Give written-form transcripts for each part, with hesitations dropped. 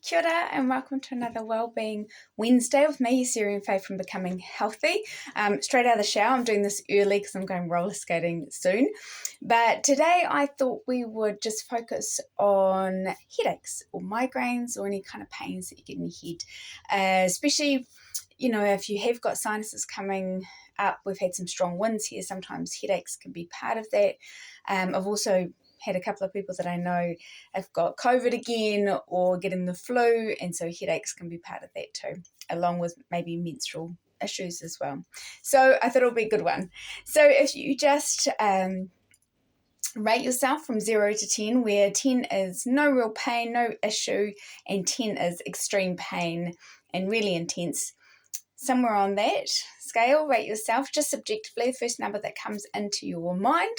Kia ora and welcome to another Wellbeing Wednesday with me, Siri and Faye from Becoming Healthy. Straight out of the shower, I'm doing this early because I'm going roller skating soon. But today I thought we would just focus on headaches or migraines or any kind of pains that you get in your head. Especially, if you have got sinuses coming up, we've had some strong winds here. Sometimes headaches can be part of that. I've also had a couple of people that I know have got COVID again or getting the flu, and so headaches can be part of that too, along with maybe menstrual issues as well. So I thought it'll be a good one. So if you just rate yourself from 0 to 10, where 10 is no real pain, no issue, and 10 is extreme pain and really intense, somewhere on that scale, rate yourself just subjectively. The first number that comes into your mind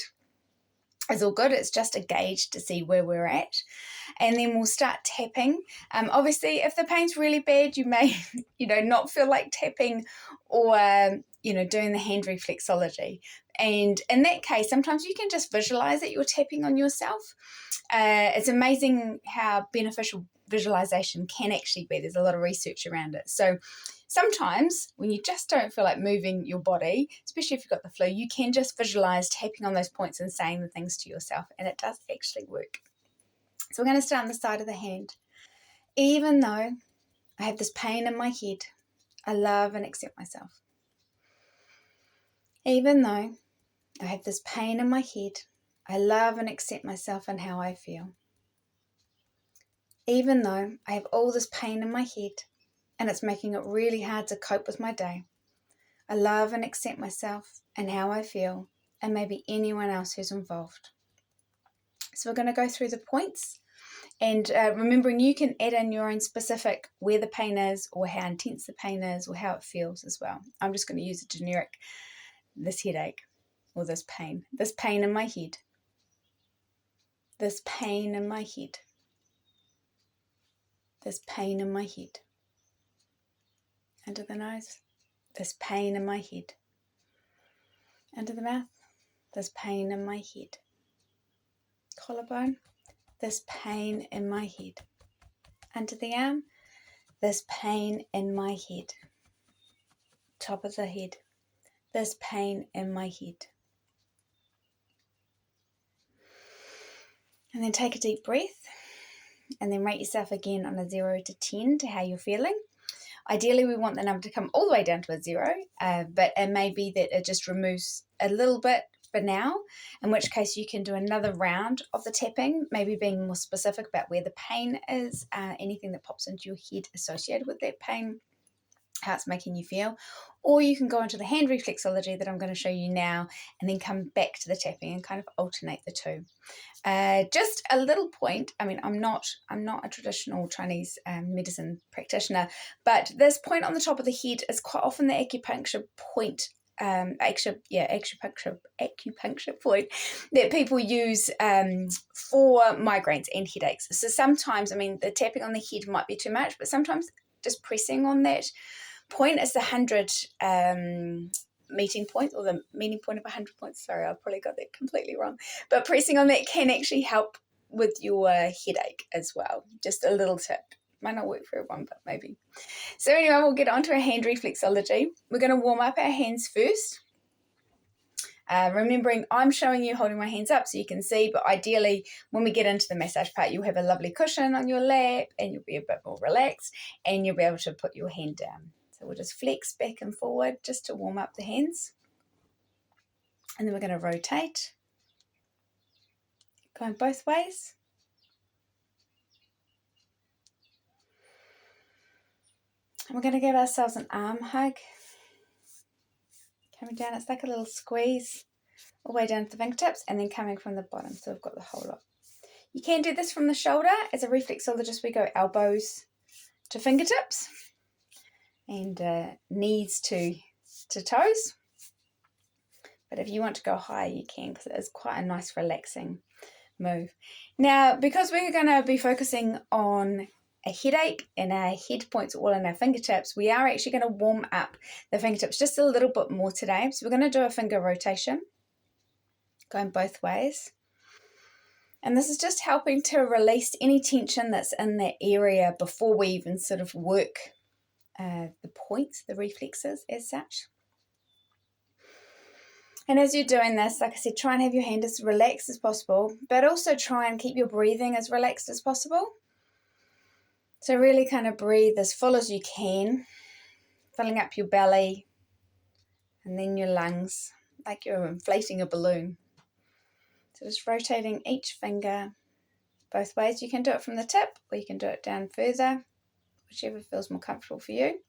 is all good. It's just a gauge to see where we're at. And then we'll start tapping. Obviously, if the pain's really bad, you may, not feel like tapping or, doing the hand reflexology. And in that case, sometimes you can just visualize that you're tapping on yourself. It's amazing how beneficial visualization can actually be. There's a lot of research around it. So sometimes when you just don't feel like moving your body, especially if you've got the flu, you can just visualize tapping on those points and saying the things to yourself, and it does actually work. So we're going to start on the side of the hand. Even though I have this pain in my head, I love and accept myself. Even though I have this pain in my head, I love and accept myself and how I feel. Even though I have all this pain in my head and it's making it really hard to cope with my day, I love and accept myself and how I feel, and maybe anyone else who's involved. So we're going to go through the points, and remembering you can add in your own specific where the pain is or how intense the pain is or how it feels as well. I'm just going to use a generic, this headache or this pain in my head, this pain in my head, this pain in my head, under the nose, this pain in my head, under the mouth, this pain in my head, collarbone, this pain in my head, under the arm, this pain in my head, top of the head, this pain in my head. And then take a deep breath, and then rate yourself again on a 0 to 10 to how you're feeling. Ideally, we want the number to come all the way down to a 0, but it may be that it just removes a little bit for now, in which case you can do another round of the tapping, maybe being more specific about where the pain is, anything that pops into your head associated with that pain, how it's making you feel. Or you can go into the hand reflexology that I'm going to show you now and then come back to the tapping and kind of alternate the two. Just a little point, I'm not a traditional Chinese medicine practitioner, but this point on the top of the head is quite often the acupuncture point, acupuncture point that people use for migraines and headaches. So sometimes, the tapping on the head might be too much, but sometimes just pressing on that point is the 100 meeting point, or the meeting point of 100 points. Sorry, I probably got that completely wrong. But pressing on that can actually help with your headache as well. Just a little tip. Might not work for everyone, but maybe. So anyway, we'll get on to our hand reflexology. We're going to warm up our hands first. Remembering I'm showing you holding my hands up so you can see, but ideally when we get into the massage part, you'll have a lovely cushion on your lap and you'll be a bit more relaxed and you'll be able to put your hand down. So we'll just flex back and forward just to warm up the hands. And then we're going to rotate, going both ways. And we're going to give ourselves an arm hug. Coming down, it's like a little squeeze all the way down to the fingertips and then coming from the bottom. So we've got the whole lot. You can do this from the shoulder. As a reflexologist, we go elbows to fingertips and knees to toes. But if you want to go higher, you can, because it is quite a nice relaxing move. Now, because we're going to be focusing on a headache and our head points all in our fingertips, we are actually going to warm up the fingertips just a little bit more today. So we're going to do a finger rotation, going both ways. And this is just helping to release any tension that's in that area before we even sort of work the points, the reflexes as such. And as you're doing this, like I said, try and have your hand as relaxed as possible, but also try and keep your breathing as relaxed as possible. So really kind of breathe as full as you can, filling up your belly and then your lungs, like you're inflating a balloon. So just rotating each finger both ways. You can do it from the tip or you can do it down further, whichever feels more comfortable for you.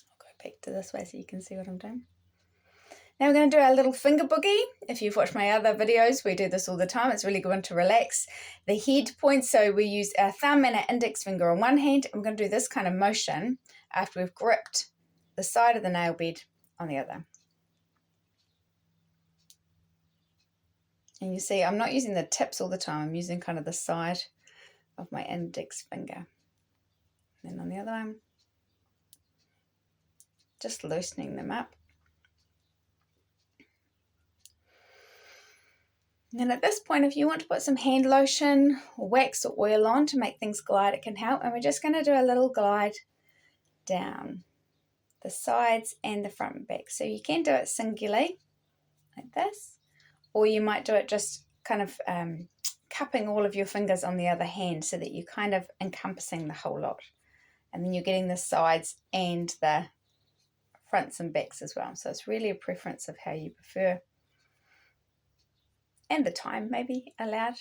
I'll go back to this way so you can see what I'm doing. Now we're going to do our little finger boogie. If you've watched my other videos, we do this all the time. It's really good to relax the head points. So we use our thumb and our index finger on one hand. And we're going to do this kind of motion after we've gripped the side of the nail bed on the other. And you see, I'm not using the tips all the time. I'm using kind of the side of my index finger. And then on the other one, just loosening them up. And then at this point, if you want to put some hand lotion or wax or oil on to make things glide, it can help. And we're just going to do a little glide down the sides and the front and back. So you can do it singularly, like this, or you might do it just kind of cupping all of your fingers on the other hand so that you're kind of encompassing the whole lot. And then you're getting the sides and the fronts and backs as well. So it's really a preference of how you prefer. And the time maybe allowed,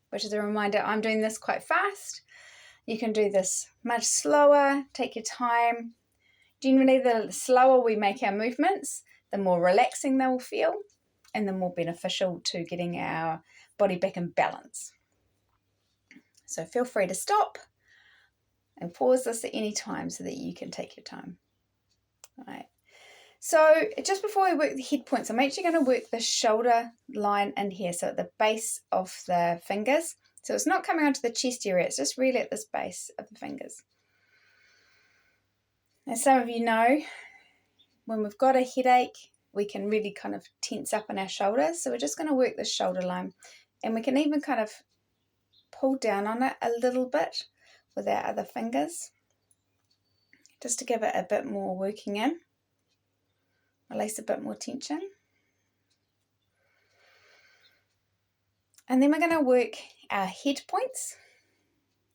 which is a reminder, I'm doing this quite fast. You can do this much slower, take your time. Generally, the slower we make our movements, the more relaxing they will feel and the more beneficial to getting our body back in balance. So feel free to stop and pause this at any time so that you can take your time. All right. So just before we work the head points, I'm actually going to work the shoulder line in here, so at the base of the fingers. So it's not coming onto the chest area, it's just really at this base of the fingers. As some of you know, when we've got a headache, we can really kind of tense up in our shoulders. So we're just going to work the shoulder line, and we can even kind of pull down on it a little bit with our other fingers, just to give it a bit more working in. Release a bit more tension. And then we're going to work our head points.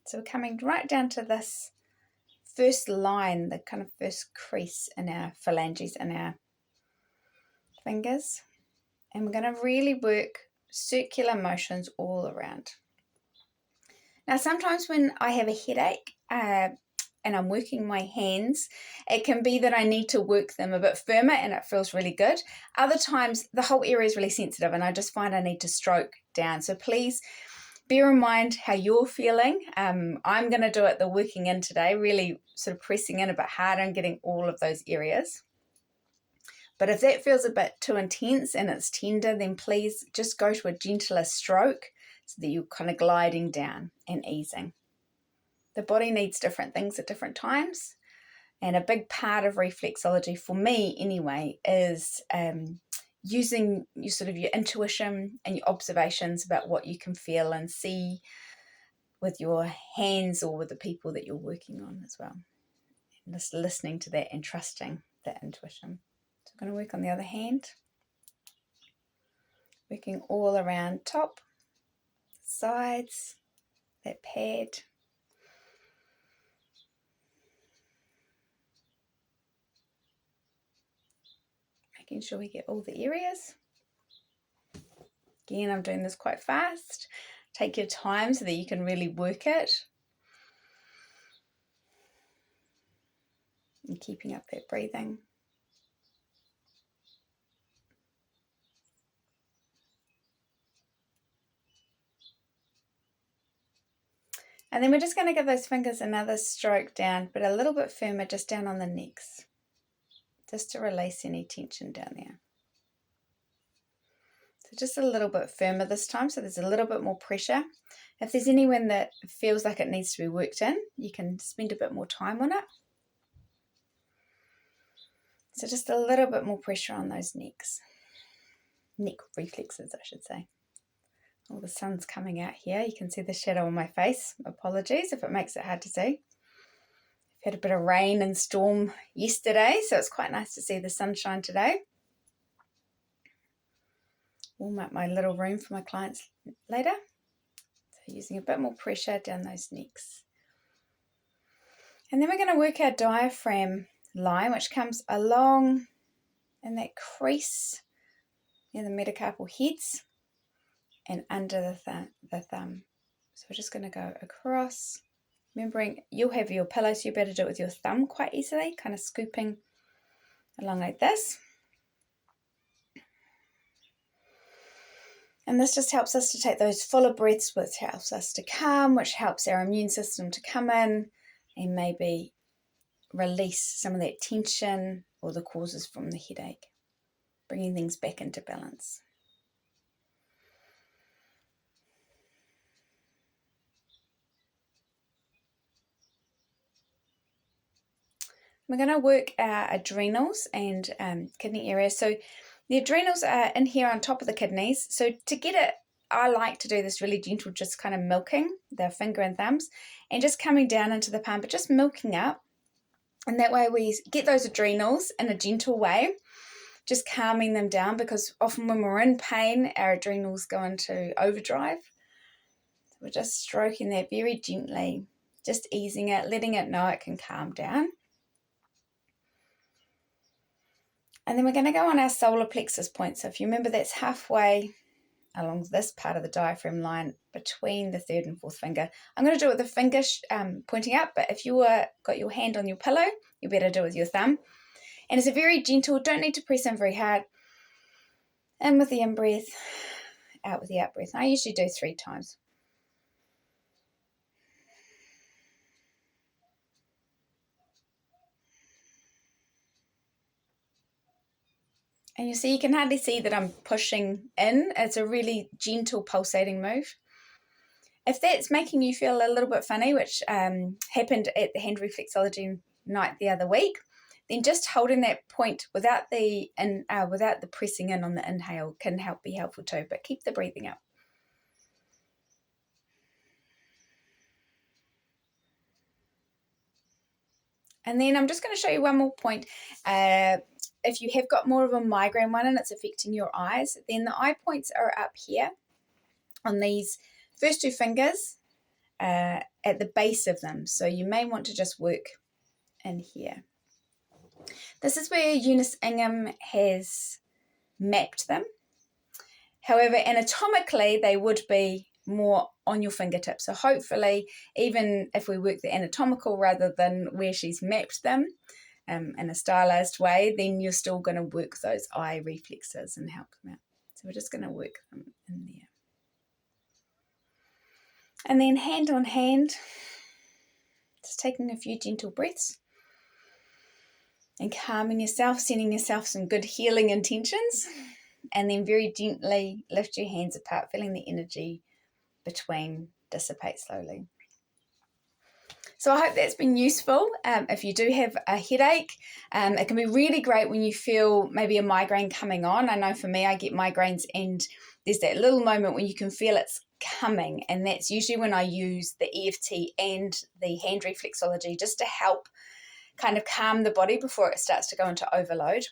So we're coming right down to this first line, the kind of first crease in our phalanges in our fingers. And we're going to really work circular motions all around. Now sometimes when I have a headache, and I'm working my hands, it can be that I need to work them a bit firmer and it feels really good. Other times the whole area is really sensitive and I just find I need to stroke down. So please bear in mind how you're feeling. I'm going to do it the working in today, really sort of pressing in a bit harder and getting all of those areas. But if that feels a bit too intense and it's tender, then please just go to a gentler stroke so that you're kind of gliding down and easing. The body needs different things at different times. And a big part of reflexology, for me anyway, is using your intuition and your observations about what you can feel and see with your hands or with the people that you're working on as well. And just listening to that and trusting that intuition. So I'm going to work on the other hand. Working all around top, sides, that pad. Making sure we get all the areas. Again, I'm doing this quite fast. Take your time so that you can really work it. And keeping up that breathing. And then we're just going to give those fingers another stroke down, but a little bit firmer, just down on the necks. Just to release any tension down there. So just a little bit firmer this time, so there's a little bit more pressure. If there's anyone that feels like it needs to be worked in, you can spend a bit more time on it. So just a little bit more pressure on those necks. neck reflexes, I should say. Oh, the sun's coming out here. You can see the shadow on my face. Apologies if it makes it hard to see. I've had a bit of rain and storm yesterday, so it's quite nice to see the sunshine today. Warm up my little room for my clients later. So using a bit more pressure down those necks. And then we're going to work our diaphragm line, which comes along in that crease near the metacarpal heads and under the thumb. So we're just going to go across, remembering you'll have your pillow, so you better do it with your thumb quite easily, kind of scooping along like this. And this just helps us to take those fuller breaths, which helps us to calm, which helps our immune system to come in and maybe release some of that tension or the causes from the headache, bringing things back into balance. We're going to work our adrenals and kidney area. So the adrenals are in here on top of the kidneys. So to get it, I like to do this really gentle, just kind of milking the finger and thumbs and just coming down into the palm, but just milking up. And that way we get those adrenals in a gentle way, just calming them down, because often when we're in pain, our adrenals go into overdrive. So we're just stroking that very gently, just easing it, letting it know it can calm down. And then we're going to go on our solar plexus point. So if you remember, that's halfway along this part of the diaphragm line between the third and fourth finger. I'm going to do it with the finger pointing up, but if you got your hand on your pillow, you better do it with your thumb. And it's a very gentle, don't need to press in very hard. In with the in-breath, out with the out-breath. I usually do 3 times. And you see, you can hardly see that I'm pushing in. It's a really gentle pulsating move. If that's making you feel a little bit funny, which happened at the hand reflexology night the other week, then just holding that point without the pressing in on the inhale can be helpful too. But keep the breathing up. And then I'm just going to show you one more point. If you have got more of a migraine one and it's affecting your eyes, then the eye points are up here on these first 2 fingers at the base of them. So you may want to just work in here. This is where Eunice Ingham has mapped them. However, anatomically, they would be more on your fingertips. So hopefully, even if we work the anatomical rather than where she's mapped them in a stylized way, then you're still going to work those eye reflexes and help them out. So we're just going to work them in there. And then hand on hand, just taking a few gentle breaths and calming yourself, sending yourself some good healing intentions, and then very gently lift your hands apart, feeling the energy between dissipate slowly. So I hope that's been useful. If you do have a headache, it can be really great when you feel maybe a migraine coming on. I know for me, I get migraines and there's that little moment when you can feel it's coming, and that's usually when I use the EFT and the hand reflexology just to help kind of calm the body before it starts to go into overload.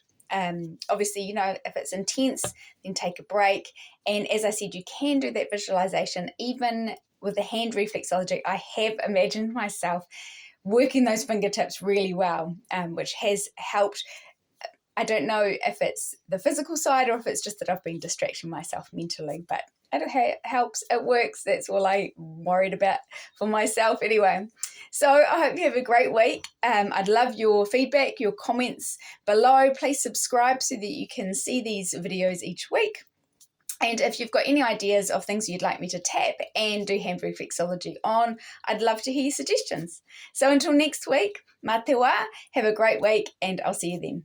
Obviously, you know, if it's intense, then take a break. And as I said, you can do that visualization. Even with the hand reflexology, I have imagined myself working those fingertips really well, which has helped. I don't know if it's the physical side or if it's just that I've been distracting myself mentally, but it helps, it works. That's all I'm worried about for myself anyway. So I hope you have a great week. I'd love your feedback, your comments below. Please subscribe so that you can see these videos each week. And if you've got any ideas of things you'd like me to tap and do hand reflexology on, I'd love to hear your suggestions. So until next week, mā te wā, have a great week, and I'll see you then.